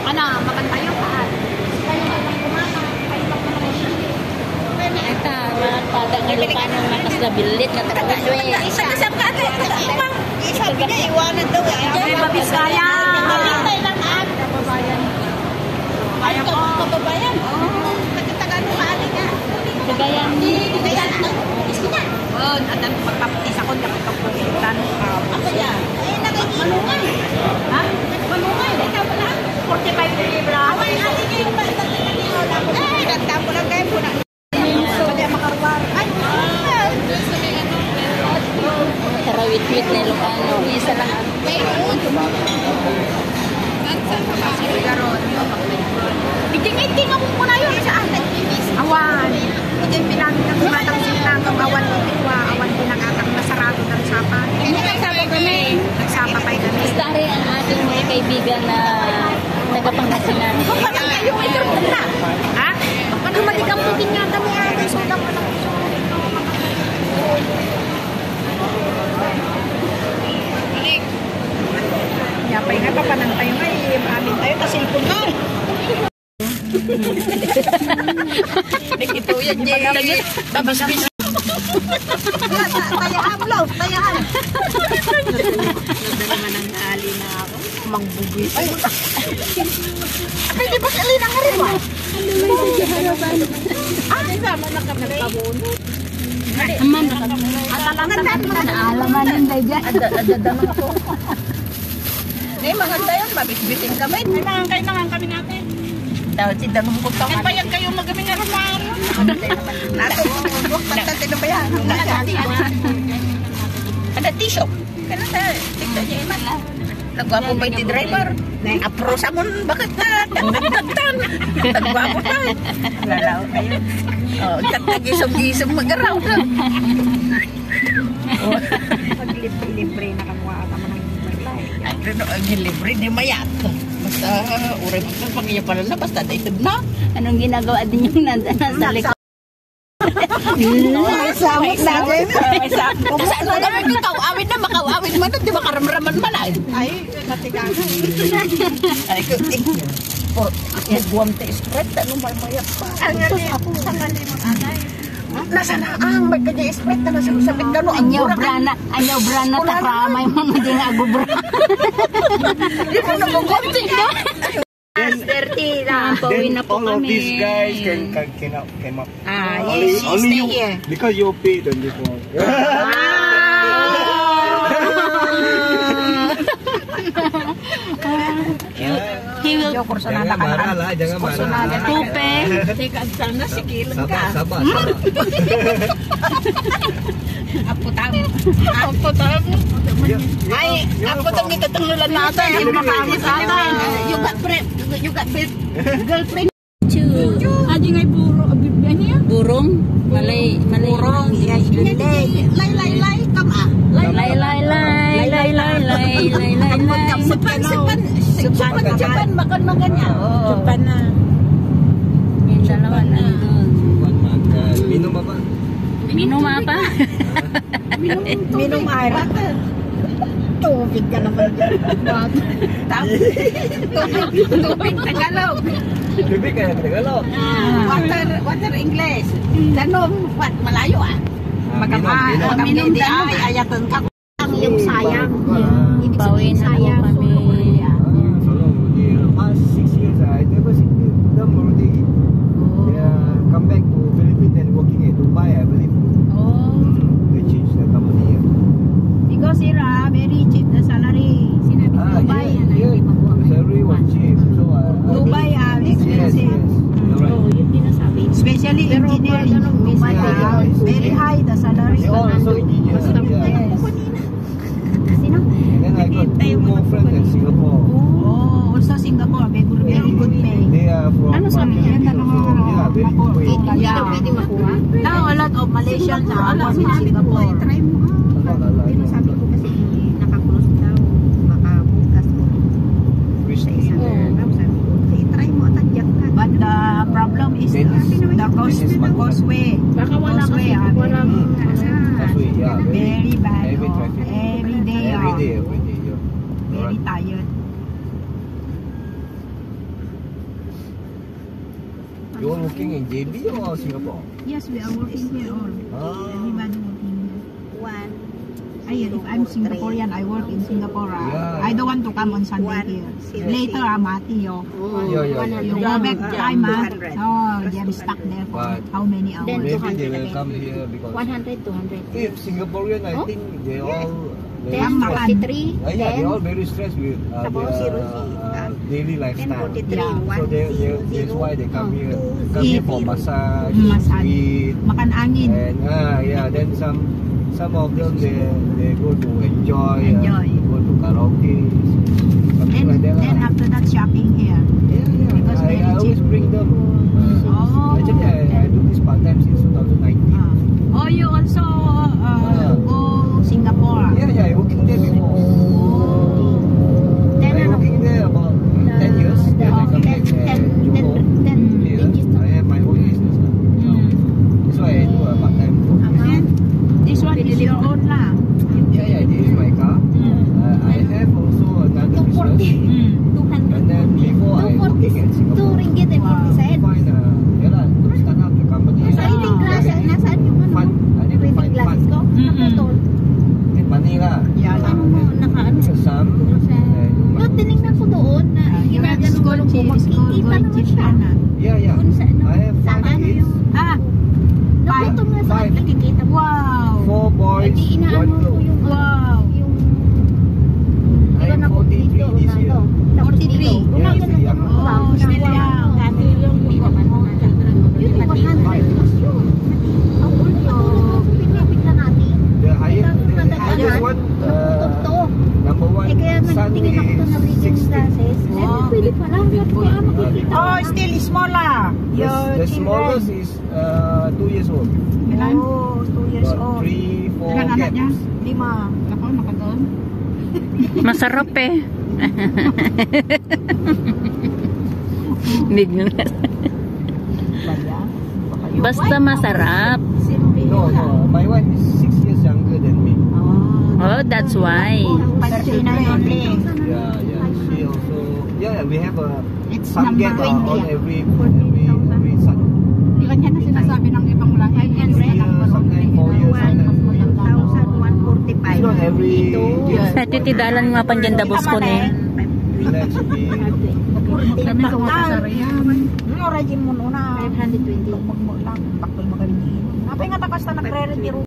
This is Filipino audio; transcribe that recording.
Ano, maganda yun lahat. Kayo lang kumana, kayo lang kumana. Ito, pada ng Ilocano nakasabilit na trabaho eh. Isa-isang ka ate, isa-iba. Sabi niya, iwanan daw eh. Ay, Mabisaya. Malintay lang at. Kababayan. Ay, kababayan. Nagtagano ka alin nga. Kagayan. Kaya na. Iski na. Oh, at ang pagpapatis ako, nakapagpapitan. Ako yan. Eh, nagmanungay. Ha? Manungay. Ikaw pala. 45 libra. Away, alin niya yung balitan na niyo. Eh, nagtampo lang kayo po na. Pwede makarubar. Ay, Tarawit-wit na Ilocano. Isa lang ang Iting-iting ako muna yun saan? Awan. Ito yung pinamin ng kumatang sinanggang awan ng tikwa. Awan pinakatang nasarado ng sapa. Hindi nagsama kami. Nagsapa pa kami. Basta rin ang ating mga kaibigan na taga-Pangasinan. Parang kayo ay turun na. Ha? Dumating ang bugin nga kami agad. Sulang mo lang. Yapay nga pa panantay nga eh. Amin tayo kasi ipon ko. ito yan, Jay. Babas-bis. Tayaan, love. Tayaan. Nagdala naman ang ali na ako. Mangbugis. Ay, di ba kalina nga rin ba? Ay, sama na kami. Aman, Naalaman yun na dyan. Adadamang ako. Hindi, maganda yun. Mabitbitin kami. Kailangan kami natin. Dahil si Danong Butang. Eh, payag kayo magabi nga rumaro. Nato, pagtatin na ba yan? Ada t-shop. Kaya na, tignan niya iman. Nagwapo ba yung driver? Apro sa mon, bakit na? Tagtagtan. Nagwapo na. Lalaw kayo. Oh, tagtagisong-gisong mag-araw na. Libre na kamuha ka mo ng libre. Ang libre, di mayat. Basta, uray mo ito, pang iya pala na, basta daitid na. anong ginagawa din yung nasa likod? May samot natin. May sakto. Saan mo kami bitaw? Awit na, makawawit man, di makaramraman man ay. Ay, natigagan. Ay, for guwante spread, anong marmayap pa? Ang sangali mo anay. Nasa na ang may kanya spread na nasa sabit gano. Anyaw brana, takramay mo na din agubra. Di mo na guwante na. Yes, 30 na. Pauwi na po all of kami. these guys came up. Yes, Only stay you, here. because you paid them before. He will Jangan marah lah, jangan marah. tupe. Teka, sana sikilan ka. Sabar. Apo tamu. Ay, apo tamu nito tunggulan natin. Yung makamas natin. You got girlfriend. Adi ngay burung. Malay. Burong. Lay, come ah. Sipan, makan ganyan. Chupan na. Yung dalawa nandun. Makan. Minum apa? Minum apa? Minum air. Tubig ka naman dyan. Tubig Tagalog. Lebih kayak Tagalog. Water English. Danom, malayo ah. Minum Di danom. ay ayatan ka. Yung sayang. Ibig Pauwi sabihin na po sayang. kami. Solo di past 6 years I never seen them already. They come back to Philippines and working at Dubai, I believe. They changed the company. Because here, very cheap the salary. Sinabi ko, Dubai, Yeah, the salary was cheap. So Dubai, expensive. You're right. Yung pinasabi. Especially engineering. Dubai, very high the salary. They all also engineers. Yes. Sino? And then I got two more friends in Singapore. Oh, also Singapore, very good pay. They are from Ano sabi niya? Yeah, very good pay. Hindi daw pwede makuha? Now, a lot of Malaysians are work in Singapore. Try mo. Pero sabi ko kasi naka-close daw. Baka bukas ko. Risky. Sabi ko, try mo at adjust ka. But the problem is the causeway. Baka wala kasi. Walang Causeway, yeah. Very bad. Heavy traffic. Every day. Every day, yeah. Very tired. You are working in JB or Singapore? Yes, we are working here all. Ah. Everybody working here. One. If I'm Singaporean, I work in Singapore. Yeah. I don't want to come on Sunday One, here. zero, Later, zero. Mati, yo. Yeah. You go back time, 200. oh, they're stuck there for But how many hours? Then Maybe 200 they will again. come here because 100, 200. if Singaporean, I Oh? think they all very Then Makan. 43, yeah, then they're all very stressed with Tapos their 0, daily Then lifestyle. 43. Yeah. So that's why they come here. Come here for massage, Massage. eat, Makan angin. and yeah. Then some of them they go to enjoy. Enjoy. Go to karaoke, something like that. Then lah. after that, shopping here. Yeah. because I very always cheap. bring them. Oh. Actually, I do this part time since 2019. Oh, you also go Singapore? Yeah. I working there before. Then I ano? working there about 10 years. Then I come back Johor. Here, I have my own business. That's why I do a part time work. This one is your own lah. Yeah. This is my car. I have also another business. And then before I working at Singapore, ringgit and 40 cents. find to start up the company. Saving class, nasaan yung Fund. I need to find glasses fund. ko? Naputol. Need money lah. Yeah, Ano mo, nakaano? So some. No, tinignan ko doon na You have ginagano school ko. chip, school Makikita going naman chip siya. na. Yeah. Doon sa ano? I have Sa 5 ano kids. yung... Ah, Naputol nga saan Five. nakikita mo. wow. 4 boys, Hindi 1 inaano ko girl. yung... Wow. Yung... I am 43 this year. 43. Yeah, still young. Oh, still young. Hindi naman. Yun, 100 plus yun. Ang ulo. Pinipigla natin. The highest one, number one, Eh kaya Sunday nagtingin ako ito ng reading 60. classes. Eh, pwede pala. Kaya makikita. Oh, still smaller. The smallest is 2 years old. Ilan? Oh, 2 years Got old. 3, 4 Ilan anak niya? gaps. 5. Ako, nakagaon. Masarap eh. Basta masarap. No, my wife is 6 years younger than me. Oh, that's why. Yeah. She also, we have It's some number gap 20. on every son. Hindi kanya na sinasabi ng ibang lahi. 6 years, sometimes 4 years, sometimes. 1,145. It's not every year. Sa titidalan nga panjanda boss ko ni. Relax, be. Ano ko kasarayan? Rajin mo na. 520. Magmo lang. Takboy magaling. Napay nga takasta nagre-retiro.